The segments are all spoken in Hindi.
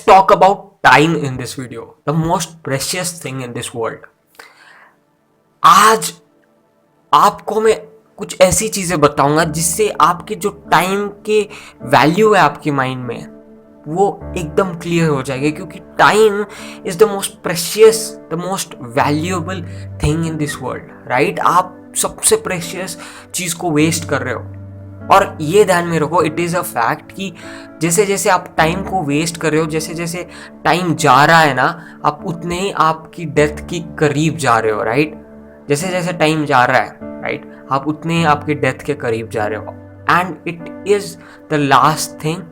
Let's talk about time in this video, the most precious thing in this world. आज आपको मैं कुछ ऐसी चीजें बताऊंगा जिससे आपके जो टाइम के वैल्यू है आपके माइंड में वो एकदम क्लियर हो जाएगी, क्योंकि time is the most precious, the most valuable thing in this world, right? आप सबसे प्रेशियस चीज को वेस्ट कर रहे हो। और ये ध्यान में रखो, इट इज़ अ फैक्ट कि जैसे जैसे आप टाइम को वेस्ट कर रहे हो, जैसे जैसे टाइम जा रहा है ना, आप उतने ही आपकी डेथ के करीब जा रहे हो, राइट? जैसे जैसे टाइम जा रहा है, राइट, आप उतने ही आपकी डेथ के करीब जा रहे हो। And it is the last thing.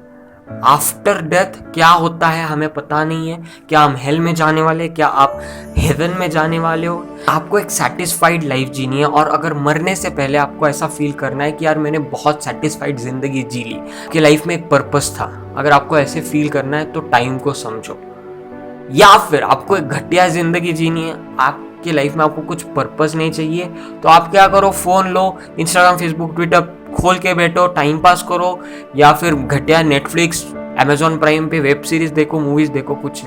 After death क्या होता है हमें पता नहीं है। क्या हम हेल में जाने वाले, क्या आप हेवन में जाने वाले हो? आपको एक सेटिस्फाइड लाइफ जीनी है, और अगर मरने से पहले आपको ऐसा फील करना है कि यार मैंने बहुत सेटिस्फाइड जिंदगी जी ली, कि लाइफ में एक पर्पस था, अगर आपको ऐसे फील करना है तो टाइम को समझो। या फिर आपको एक घटिया जिंदगी जीनी है, आपकी लाइफ में आपको कुछ पर्पस नहीं चाहिए, तो आप क्या करो, फोन लो, इंस्टाग्राम, फेसबुक, ट्विटर खोल के बैठो, टाइम पास करो, या फिर घटिया नेटफ्लिक्स, अमेजॉन प्राइम पे वेब सीरीज देखो, मूवीज देखो। कुछ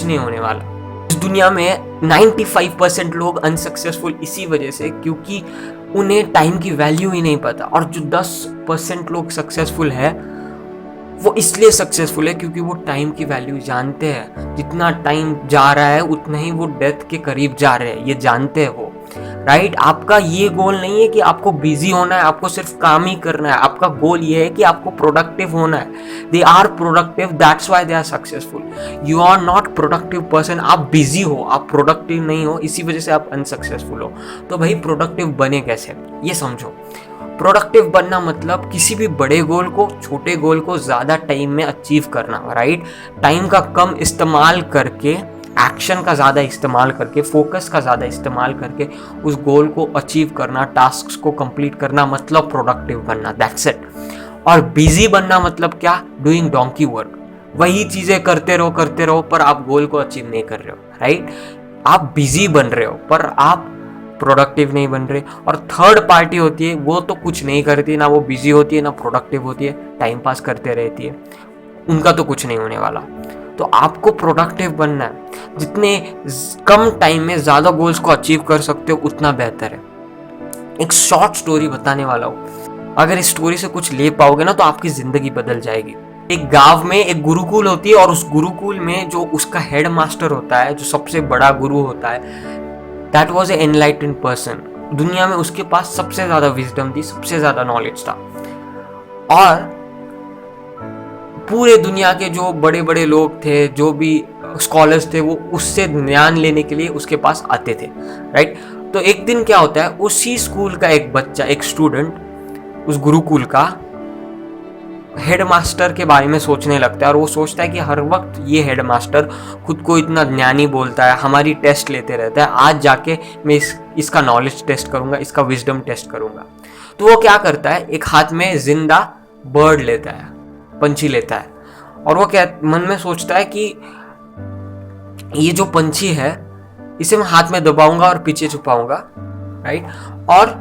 नहीं होने वाला। इस दुनिया में 95% लोग अनसक्सेसफुल इसी वजह से क्योंकि उन्हें टाइम की वैल्यू ही नहीं पता, और जो 10% लोग सक्सेसफुल है वो इसलिए सक्सेसफुल है क्योंकि वो टाइम की वैल्यू जानते हैं। जितना टाइम जा रहा है उतना ही वो डेथ के करीब जा रहे हैं, ये जानते हैं वो, राइट? आपका ये गोल नहीं है कि आपको बिजी होना है, आपको सिर्फ काम ही करना है। आपका गोल ये है कि आपको प्रोडक्टिव होना है। They are productive, that's why they are successful. You are not productive person. आप बिजी हो, आप प्रोडक्टिव नहीं हो, इसी वजह से आप अनसक्सेसफुल हो। तो भाई प्रोडक्टिव बने कैसे, ये समझो। प्रोडक्टिव बनना मतलब किसी भी बड़े गोल को, छोटे गोल को ज़्यादा टाइम में अचीव करना, राइट? टाइम का कम इस्तेमाल करके, एक्शन का ज़्यादा इस्तेमाल करके, फोकस का ज़्यादा इस्तेमाल करके उस गोल को अचीव करना, टास्क को कंप्लीट करना, मतलब प्रोडक्टिव बनना, दैट्स इट। और बिजी बनना मतलब क्या? Doing donkey work. वही चीज़ें करते रहो पर आप गोल को अचीव नहीं कर रहे हो, राइट? आप बिजी बन रहे हो पर आप प्रोडक्टिव नहीं बन रहे। और थर्ड पार्टी होती है, वो तो कुछ नहीं करती, ना वो बिजी होती है ना प्रोडक्टिव होती है, टाइम पास करते रहती है, उनका तो कुछ नहीं होने वाला। तो आपको प्रोडक्टिव बनना है। जितने कम टाइम में ज़्यादा गोल्स को अचीव कर सकते हो उतना बेहतर है। एक शॉर्ट स्टोरी बताने वाला हूँ, अगर इस स्टोरी से कुछ ले पाओगे ना तो आपकी ज़िंदगी बदल जाएगी। एक गांव में एक गुरुकुल होती है, और उस गुरुकुल में जो उसका हेड मास्टर होता है, जो सबसे बड़ा गुरु होता है, that was a enlightened person. दुनिया में उसके पास सबसे ज्यादा विजडम थी, सबसे ज्यादा नॉलेज था, और पूरे दुनिया के जो बड़े बड़े लोग थे, जो भी स्कॉलर्स थे, वो उससे ज्ञान लेने के लिए उसके पास आते थे, राइट? तो एक दिन क्या होता है, उसी स्कूल का एक बच्चा, एक स्टूडेंट उस गुरुकुल का हेडमास्टर के बारे में सोचने लगता है, और वो सोचता है कि हर वक्त ये हेडमास्टर खुद को इतना ज्ञानी बोलता है, हमारी टेस्ट लेते रहता है, आज जाके मैं इसका नॉलेज टेस्ट करूंगा, इसका विजडम टेस्ट करूंगा। तो वो क्या करता है, एक हाथ में जिंदा बर्ड लेता है, पंछी लेता है, और वो क्या मन में सोचता है कि ये जो पंछी है इसे मैं हाथ में दबाऊंगा और पीछे छुपाऊंगा, राइट? और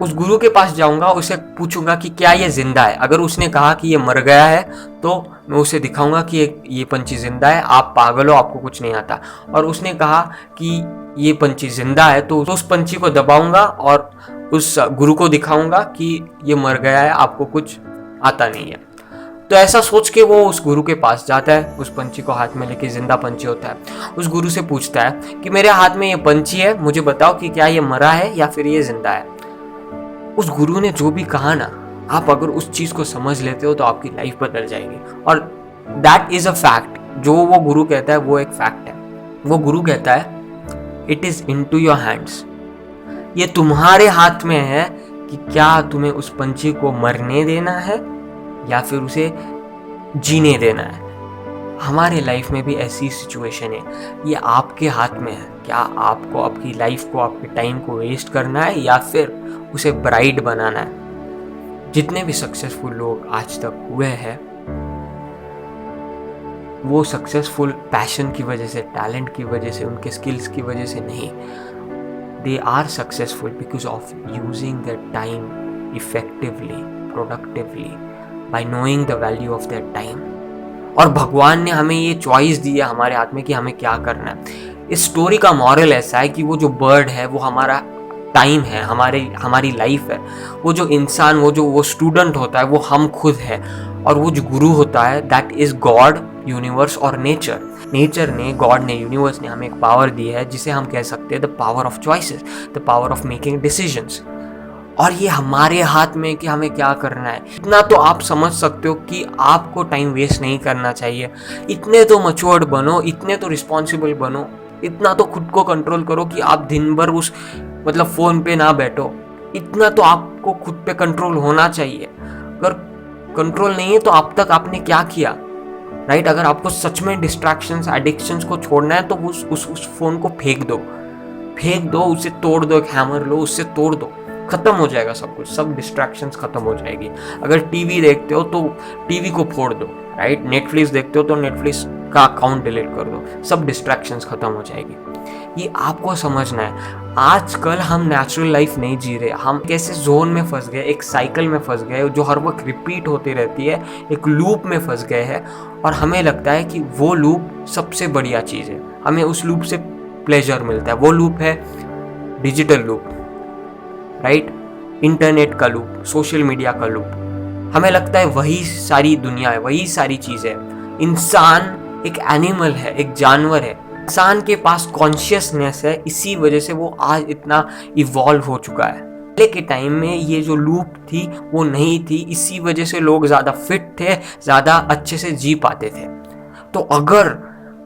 उस गुरु के पास जाऊंगा, उसे पूछूंगा कि क्या ये जिंदा है। अगर उसने कहा कि ये मर गया है तो मैं उसे दिखाऊंगा कि ये पंछी जिंदा है, आप पागल हो, आपको कुछ नहीं आता। और उसने कहा कि ये पंछी जिंदा है तो उस पंछी को दबाऊंगा और उस गुरु को दिखाऊंगा कि ये मर गया है, आपको कुछ आता नहीं है। तो ऐसा सोच के वो उस गुरु के पास जाता है, उस पंछी को हाथ में लेके, जिंदा पंछी होता है। उस गुरु से पूछता है कि मेरे हाथ में ये पंछी है, मुझे बताओ कि क्या ये मरा है या फिर ये जिंदा है। उस गुरु ने जो भी कहा ना, आप अगर उस चीज को समझ लेते हो तो आपकी लाइफ बदल जाएगी। और दैट इज अ फैक्ट। जो वो गुरु कहता है वो एक फैक्ट है। वो गुरु कहता है it is in to your hands, ये तुम्हारे हाथ में है कि क्या तुम्हें उस पंछी को मरने देना है या फिर उसे जीने देना है। हमारे लाइफ में भी ऐसी सिचुएशन है, ये आपके हाथ में है। क्या आपको आपकी लाइफ को, आपके टाइम को वेस्ट करना है या फिर उसे ब्राइट बनाना है। जितने भी सक्सेसफुल लोग आज तक हुए हैं वो सक्सेसफुल पैशन की वजह से, टैलेंट की वजह से, उनके स्किल्स की वजह से नहीं। They are successful because of using their time effectively, productively, by knowing the value of their time. और भगवान ने हमें ये चॉइस दी है हमारे हाथ में कि हमें क्या करना है। इस स्टोरी का मॉरल ऐसा है कि वो जो बर्ड है वो हमारा टाइम है, हमारी लाइफ है। वो जो इंसान, वो स्टूडेंट होता है वो हम खुद है। और वो जो गुरु होता है दैट इज गॉड, यूनिवर्स और नेचर ने, गॉड ने, यूनिवर्स ने हमें एक पावर दी है जिसे हम कह सकते हैं the power of choices, the power of making decisions. और ये हमारे हाथ में कि हमें क्या करना है। इतना तो आप समझ सकते हो कि आपको टाइम वेस्ट नहीं करना चाहिए। इतने तो मैच्योर्ड बनो, इतने तो रिस्पॉन्सिबल बनो, इतना तो खुद को कंट्रोल करो कि आप दिन भर उस फोन पे ना बैठो। इतना तो आपको खुद पे कंट्रोल होना चाहिए। अगर कंट्रोल नहीं है तो अब तक आपने क्या किया, राइट? अगर आपको सच में डिस्ट्रैक्शंस, एडिक्शंस को छोड़ना है तो उस फोन को फेंक दो, उसे तोड़ दो, एक हैमर लो, उससे तोड़ दो, खत्म हो जाएगा सब कुछ, सब डिस्ट्रैक्शंस खत्म हो जाएगी। अगर टीवी देखते हो तो टीवी को फोड़ दो, राइट? नेटफ्लिक्स देखते हो तो नेटफ्लिक्स का अकाउंट डिलीट कर दो, सब डिस्ट्रैक्शंस खत्म हो जाएगी। ये आपको समझना है। आजकल हम नेचुरल लाइफ नहीं जी रहे, हम कैसे जोन में फंस गए, एक साइकिल में फंस गए जो हर वक्त रिपीट होती रहती है, एक लूप में फंस गए हैं। और हमें लगता है कि वो लूप सबसे बढ़िया चीज़ है, हमें उस लूप से प्लेजर मिलता है। वो लूप है डिजिटल लूप, राइट? इंटरनेट का लूप, सोशल मीडिया का लूप। हमें लगता है वही सारी दुनिया है, वही सारी चीज़ है। इंसान एक एनिमल है, एक जानवर है। इंसान के पास कॉन्शियसनेस है, इसी वजह से वो आज इतना इवॉल्व हो चुका है। पहले के टाइम में ये जो लूप थी वो नहीं थी, इसी वजह से लोग ज़्यादा फिट थे, ज़्यादा अच्छे से जी पाते थे। तो अगर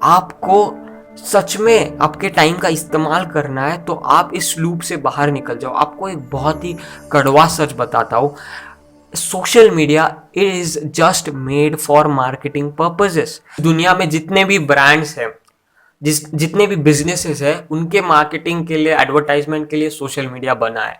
आपको सच में आपके टाइम का इस्तेमाल करना है तो आप इस लूप से बाहर निकल जाओ। आपको एक बहुत ही कड़वा सच बताता हूँ, social media is just made for marketing purposes. दुनिया में जितने भी ब्रांड्स हैं, जितने भी बिजनेसेस हैं, उनके मार्केटिंग के लिए, एडवर्टाइजमेंट के लिए सोशल मीडिया बना है।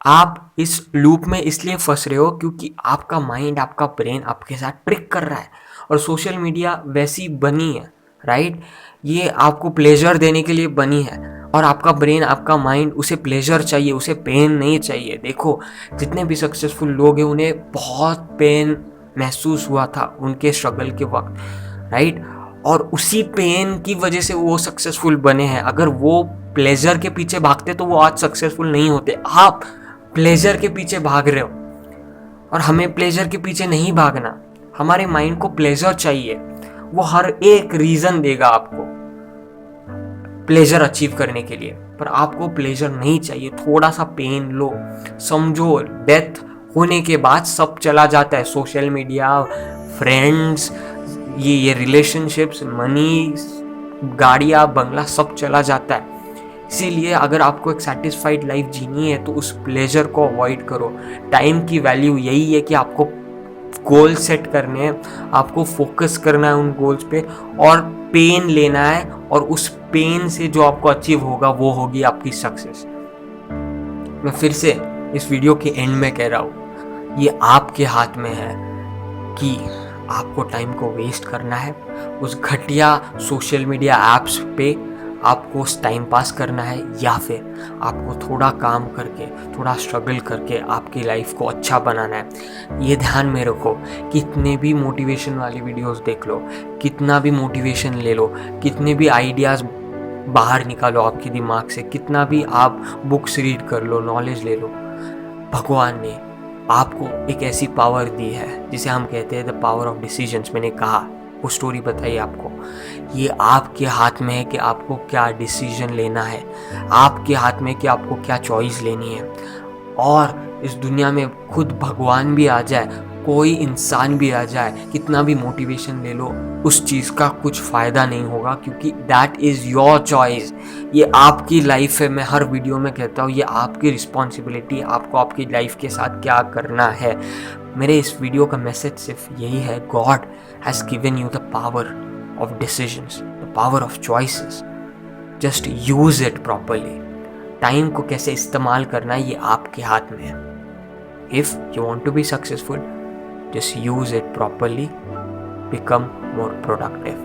आप इस लूप में इसलिए फंस रहे हो क्योंकि आपका माइंड, आपका ब्रेन आपके साथ ट्रिक कर रहा है। और सोशल मीडिया वैसी बनी है, राइट? ये आपको प्लेजर देने के लिए बनी है और आपका ब्रेन, आपका माइंड उसे प्लेजर चाहिए, उसे पेन नहीं चाहिए। देखो, जितने भी सक्सेसफुल लोग हैं उन्हें बहुत पेन महसूस हुआ था उनके स्ट्रगल के वक्त, राइट? और उसी पेन की वजह से वो सक्सेसफुल बने हैं। अगर वो प्लेजर के पीछे भागते तो वो आज सक्सेसफुल नहीं होते। आप प्लेजर के पीछे भाग रहे हो और हमें प्लेजर के पीछे नहीं भागना। हमारे माइंड को प्लेजर चाहिए, वो हर एक रीजन देगा आपको प्लेजर अचीव करने के लिए, पर आपको प्लेजर नहीं चाहिए। थोड़ा सा पेन लो, समझो डेथ होने के बाद सब चला जाता है। सोशल मीडिया, फ्रेंड्स, ये रिलेशनशिप्स, मनी, गाड़ियाँ, बंगला, सब चला जाता है। इसीलिए अगर आपको एक सेटिस्फाइड लाइफ जीनी है तो उस प्लेजर को अवॉइड करो। टाइम की वैल्यू यही है कि आपको गोल सेट करने हैं, आपको फोकस करना है उन गोल्स पे और पेन लेना है, और उस पेन से जो आपको अचीव होगा वो होगी आपकी सक्सेस। मैं फिर से इस वीडियो के एंड में कह रहा हूँ, ये आपके हाथ में है कि आपको टाइम को वेस्ट करना है उस घटिया सोशल मीडिया ऐप्स पे, आपको उस टाइम पास करना है, या फिर आपको थोड़ा काम करके, थोड़ा स्ट्रगल करके आपकी लाइफ को अच्छा बनाना है। ये ध्यान में रखो, कितने भी मोटिवेशन वाली वीडियोस देख लो, कितना भी मोटिवेशन ले लो, कितने भी आइडियाज़ बाहर निकालो आपके दिमाग से, कितना भी आप बुक्स रीड कर लो, नॉलेज ले लो, भगवान ने आपको एक ऐसी पावर दी है जिसे हम कहते हैं द पावर ऑफ डिसीजंस। मैंने कहा, वो स्टोरी बताई आपको। ये आपके हाथ में है कि आपको क्या डिसीजन लेना है, आपके हाथ में कि आपको क्या चॉइस लेनी है। और इस दुनिया में खुद भगवान भी आ जाए, कोई इंसान भी आ जाए, कितना भी मोटिवेशन ले लो, उस चीज़ का कुछ फ़ायदा नहीं होगा, क्योंकि दैट इज़ योर चॉइस। ये आपकी लाइफ है। मैं हर वीडियो में कहता हूँ ये आपकी रिस्पॉन्सिबिलिटी, आपको आपकी लाइफ के साथ क्या करना है। मेरे इस वीडियो का मैसेज सिर्फ यही है, God has given you the power of decisions, the power of choices, just use it properly. Time को कैसे इस्तेमाल करना है ये आपके हाथ में है। If you want to be successful, just use it properly, become more productive.